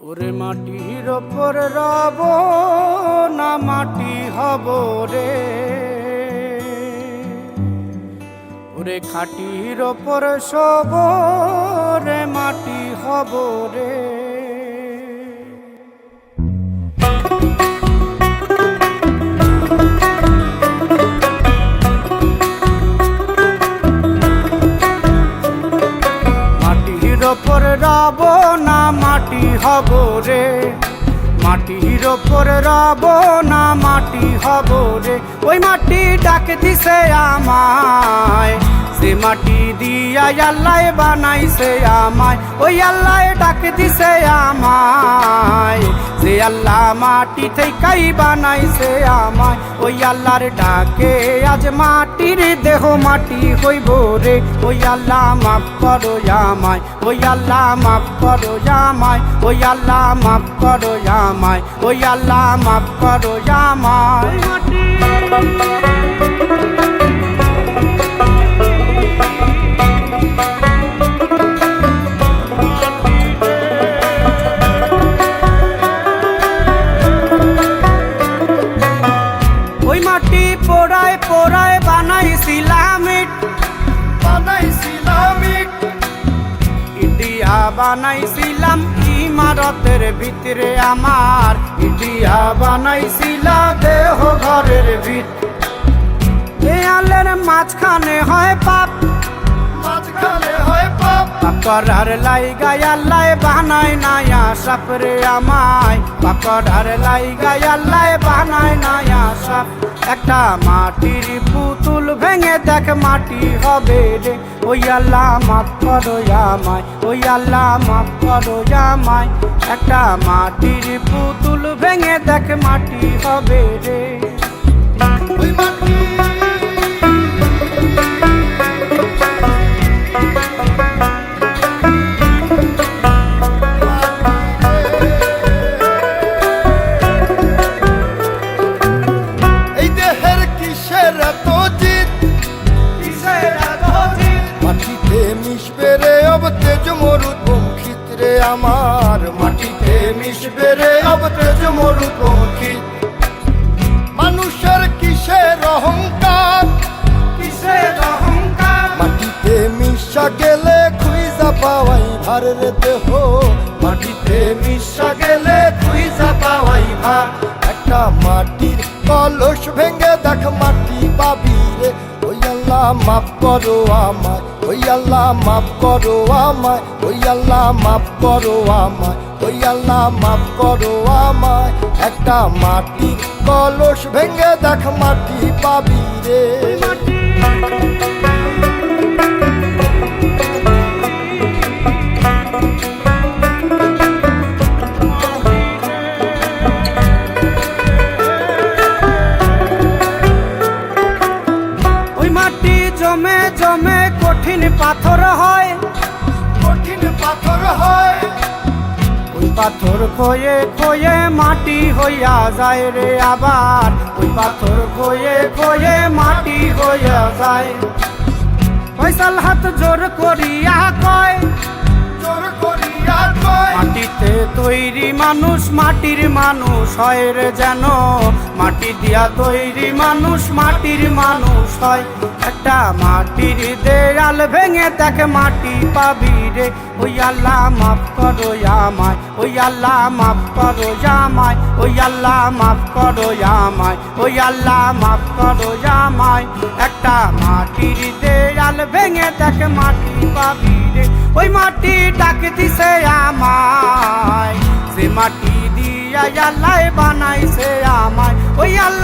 ওরে মাটির ওপর রব না মাটি হব রে, ওরে খাটির ওপর শোব রে মাটি হব রে। মাটির ওপর রব না মাটি হব রে, মাটির ওপর রব না মাটি হব রে। ওই মাটি ডাক দিছে আমায়, সে মাটি দিয়া আল্লাহ বানাইছে আমায়। ওই আল্লাহ ডাক দিছে আমায়, সে আল্লাহ মাটি থেকেই বানাইছে আমায়। ওই আল্লাহর ডাকে আজ মাটির দেহ মাটি হইব রে। ওই আল্লাহ মাফ করো আমায়, ওই আল্লাহ মাফ করো আমায়, ওই আল্লাহ মাফ করো আমায়, ওই আল্লাহ মাফ করো আমায়। ওই মাটি পোড়ায় পোড়ায় বানাইছিলাম ইট, বানাইছিলাম ইট, ইটিয়া বানাইছিলাম ইমারতের ভিতরে আমার, ইটিয়া বানাইছিলাম দেহ ঘরের ভিত। দেয়ালের মাঝখানে হয় পাপ, মাঝখানে হয় পাপ, পাকড়ার লাইগায় আল্লাহ বানায় নায়া সাপ রে আমায়, পাকড়ার লাইগায় আল্লাহ বানায় নায়া সাপ। একটা মাটির পুতুল ভেঙে দেখ মাটি হবে রে। ওই আল্লাহ মাফ করো আমায়, ওই আল্লাহ মাফ করো আমায়। একটা মাটির পুতুল ভেঙে দেখ মাটি হবে রে। ওই মাটি আমার, মাটিতে মিশবে রে অব তেজ মরুপঙ্খিত। মানুষের কিসের অহংকার, কিসের অহংকার, মাটিতে মিশা গেলে খুঁজা পাওয়াই ভার রে দেহ, মাটিতে মিশা গেলে খুঁজা পাওয়াই ভার। একটা মাটির কলস ভেঙে দেখ মাটি পাবি রে। ওই আল্লাহ মাফ করো আমায়, ওই আল্লাহ মাফ করো আমায়, ওই আল্লাহ মাফ করো আমায়, ওই আল্লাহ মাফ করো আমায়। একটা মাটির কলস ভেঙে দেখ মাটি পাবি রে। জমে জমে কঠিন পাথর হয়, কঠিন পাথর হয়। ওই পাথর খয়ে খয়ে মাটি হইয়া যায় রে আবার, ওই পাথর খয়ে খয়ে মাটি হইয়া যায়। ফয়সাল হাত জোর করিয়া কয়, জোর করিয়া কয়, মাটিতে তৈরি মানুষ মাটির মানুষ হয় রে যেন, মাটি দিয়া তৈরি মানুষ মাটির মানুষ হয়। একটা মাটির দেয়াল ভেঙে দেখ মাটি পাবি রে। ওই আল্লাহ মাফ করো আমায়, ওই আল্লাহ মাফ করো আমায়, ওই আল্লাহ মাফ করো আমায়, ওই আল্লাহ মাফ করো আমায়। একটা মাটির দেয়াল ভেঙে দেখ মাটি পাবি রে। ওই মাটি ডাক দিছে আমায়, সে মাটি দিয়া আল্লাহ বানাইছে আমায়। ওই আল্লাহ